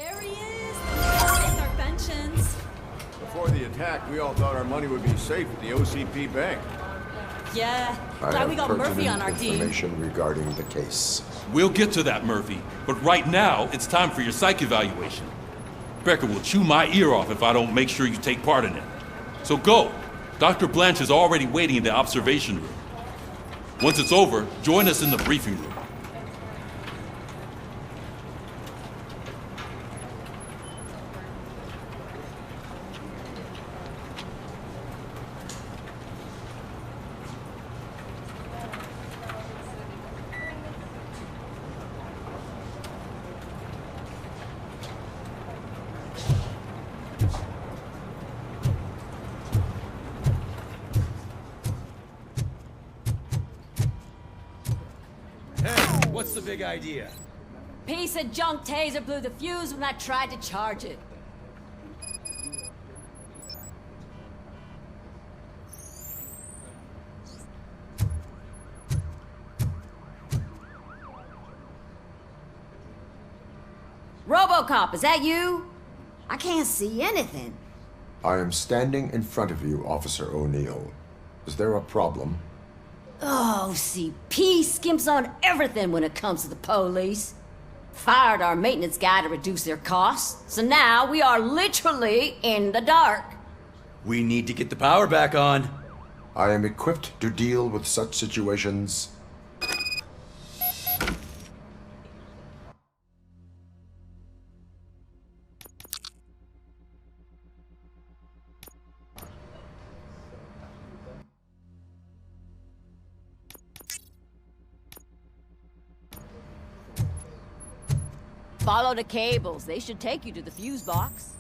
There he is! Take our pensions. Before the attack, we all thought our money would be safe at the OCP bank. Yeah, I glad have we got Murphy on our pertinent team. information regarding the case. We'll get to that, Murphy. But right now, it's time for your psych evaluation. Becker will chew my ear off if I don't make sure you take part in it. So go. Dr. Blanche is already waiting in the observation room. Once it's over, join us in the briefing room. What's the big idea? Piece of junk taser blew the fuse when I tried to charge it. RoboCop, is that you? I can't see anything. I am standing in front of you, Officer O'Neill. Is there a problem? Oh, CP skimps on everything when it comes to the police. Fired our maintenance guy to reduce their costs, so now we are literally in the dark. We need to get the power back on. I am equipped to deal with such situations. Follow the cables. They should take you to the fuse box.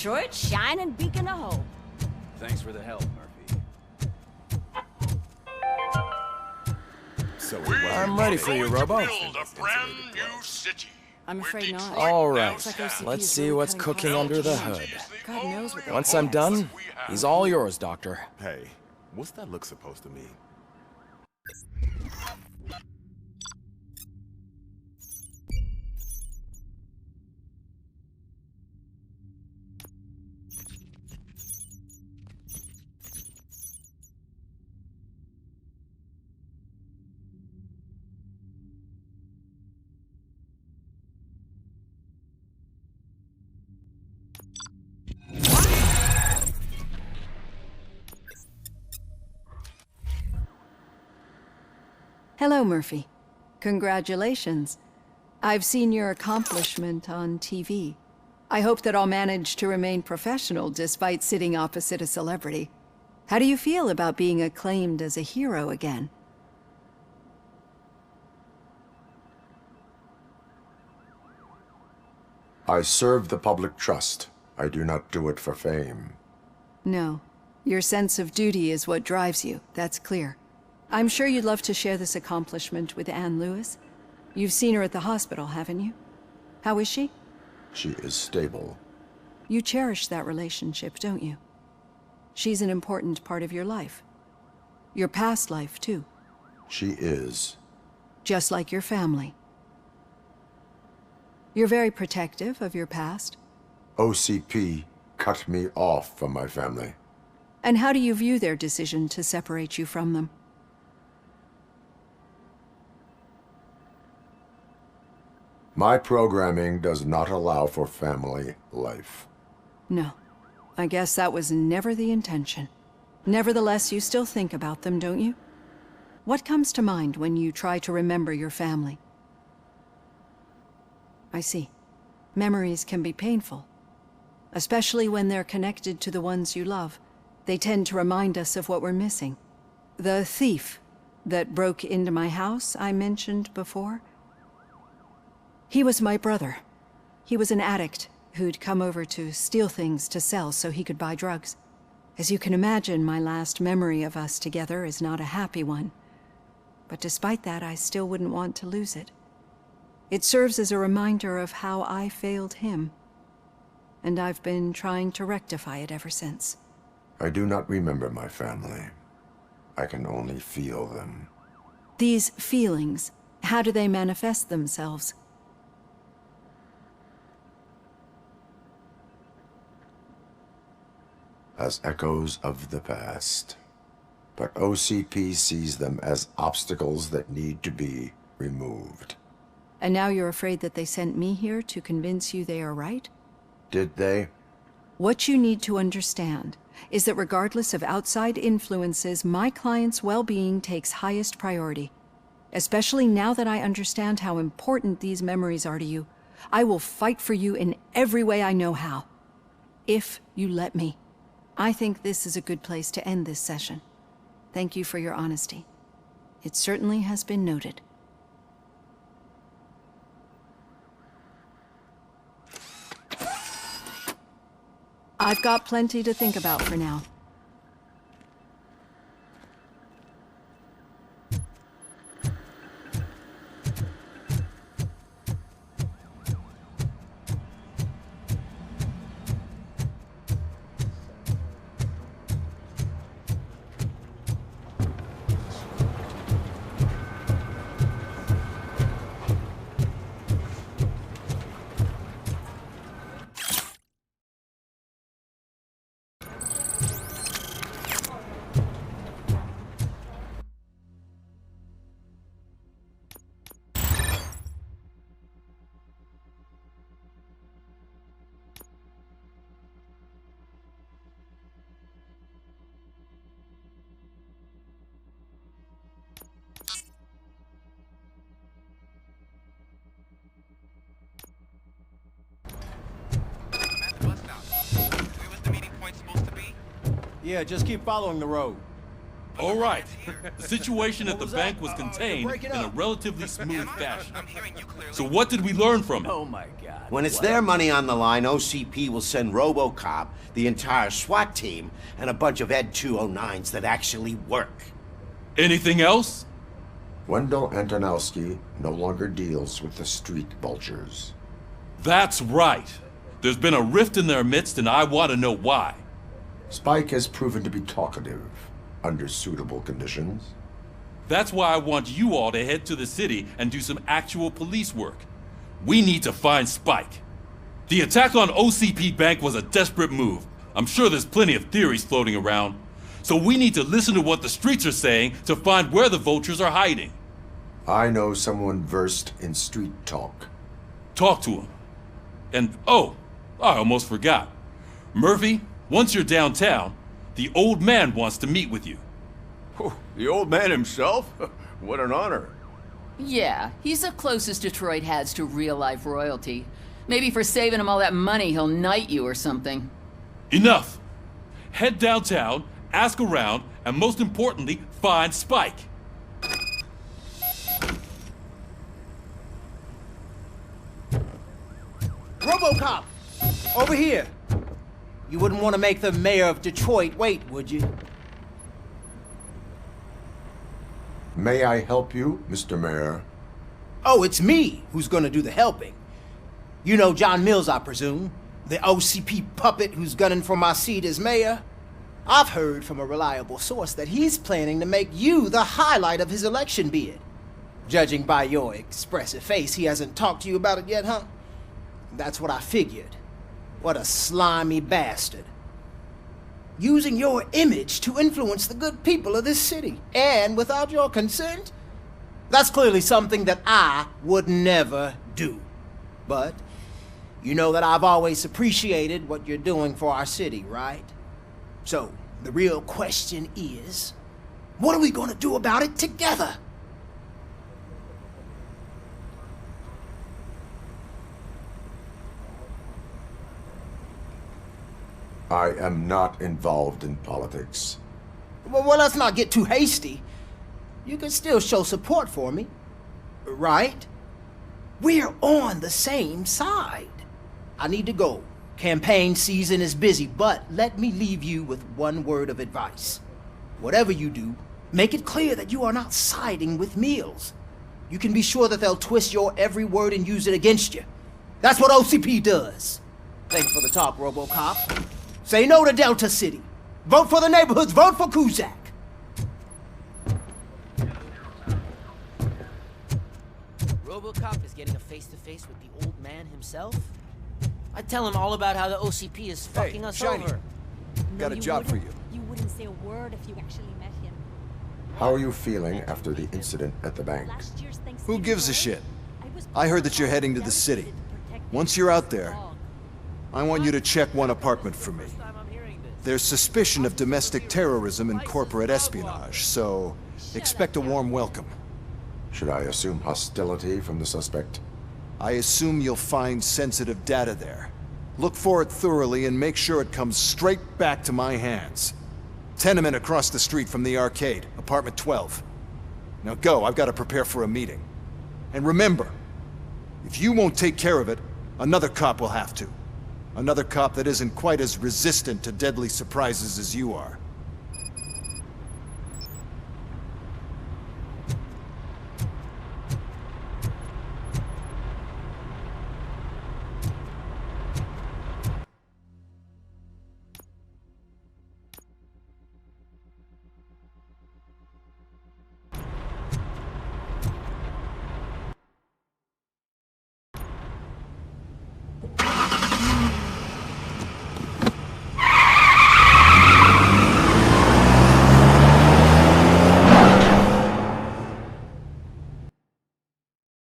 Detroit's shining beacon of hope. Thanks for the help, Murphy. I'm ready for you, Robo. Build a brand new city. I'm afraid not. All right, Looks like OCP let's is see really what's cutting cooking corners. under the hood. God knows what Once I'm done, he's all yours, Doctor. Hey, what's that look supposed to mean? Hello, Murphy. Congratulations. I've seen your accomplishment on TV. I hope that I'll manage to remain professional despite sitting opposite a celebrity. How do you feel about being acclaimed as a hero again? I serve the public trust. I do not do it for fame. No. Your sense of duty is what drives you, that's clear. I'm sure you'd love to share this accomplishment with Anne Lewis. You've seen her at the hospital, haven't you? How is she? She is stable. You cherish that relationship, don't you? She's an important part of your life. Your past life, too. She is. Just like your family. You're very protective of your past. OCP cut me off from my family. And how do you view their decision to separate you from them? My programming does not allow for family life. No. I guess that was never the intention. Nevertheless, you still think about them, don't you? What comes to mind when you try to remember your family? I see. Memories can be painful. Especially when they're connected to the ones you love. They tend to remind us of what we're missing. The thief that broke into my house I mentioned before? He was my brother. He was an addict who'd come over to steal things to sell so he could buy drugs. As you can imagine, my last memory of us together is not a happy one. But despite that, I still wouldn't want to lose it. It serves as a reminder of how I failed him. And I've been trying to rectify it ever since. I do not remember my family. I can only feel them. These feelings, how do they manifest themselves? As echoes of the past. But OCP sees them as obstacles that need to be removed. And now you're afraid that they sent me here to convince you they are right? Did they? What you need to understand is that regardless of outside influences, my client's well-being takes highest priority. Especially now that I understand how important these memories are to you, I will fight for you in every way I know how. If you let me. I think this is a good place to end this session. Thank you for your honesty. It certainly has been noted. I've got plenty to think about for now. Yeah, just keep following the road. All right. The situation at the bank was contained in a relatively smooth fashion. So what did we learn from it? Oh my God. When it's their money on the line, OCP will send RoboCop, the entire SWAT team, and a bunch of Ed 209s that actually work. Anything else? Wendell Antonowski no longer deals with the street vultures. That's right. There's been a rift in their midst, and I want to know why. Spike has proven to be talkative under suitable conditions. That's why I want you all to head to the city and do some actual police work. We need to find Spike. The attack on OCP Bank was a desperate move. I'm sure there's plenty of theories floating around. So we need to listen to what the streets are saying to find where the vultures are hiding. I know someone versed in street talk. Talk to him. And, oh, I almost forgot. Murphy, once you're downtown, the old man wants to meet with you. Oh, the old man himself? What an honor. Yeah, he's the closest Detroit has to real-life royalty. Maybe for saving him all that money, he'll knight you or something. Enough! Head downtown, ask around, and most importantly, find Spike. RoboCop! Over here! You wouldn't want to make the mayor of Detroit wait, would you? May I help you, Mr. Mayor? Oh, it's me who's gonna do the helping. You know John Mills, I presume? The OCP puppet who's gunning for my seat as mayor? I've heard from a reliable source that he's planning to make you the highlight of his election bid. Judging by your expressive face, he hasn't talked to you about it yet, huh? That's what I figured. What a slimy bastard. Using your image to influence the good people of this city, and without your consent? That's clearly something that I would never do. But you know that I've always appreciated what you're doing for our city, right? So, the real question is, what are we gonna do about it together? I am not involved in politics. Well, let's not get too hasty. You can still show support for me, right? We're on the same side. I need to go. Campaign season is busy, but let me leave you with one word of advice. Whatever you do, make it clear that you are not siding with Mills. You can be sure that they'll twist your every word and use it against you. That's what OCP does. Thanks for the talk, RoboCop. Say no to Delta City. Vote for the neighborhoods. Vote for Kuzak. RoboCop is getting a face-to-face with the old man himself? I'd tell him all about how the OCP is fucking us Shiny. over. Got a job for you. You wouldn't say a word if you actually met him. How are you feeling after the incident at the bank? Who gives a shit? I heard that you're heading to the city. Once you're out there, I want you to check one apartment for me. There's suspicion of domestic terrorism and corporate espionage, so expect a warm welcome. Should I assume hostility from the suspect? I assume you'll find sensitive data there. Look for it thoroughly and make sure it comes straight back to my hands. Tenement across the street from the arcade, apartment 12. Now go, I've got to prepare for a meeting. And remember, if you won't take care of it, another cop will have to. Another cop that isn't quite as resistant to deadly surprises as you are.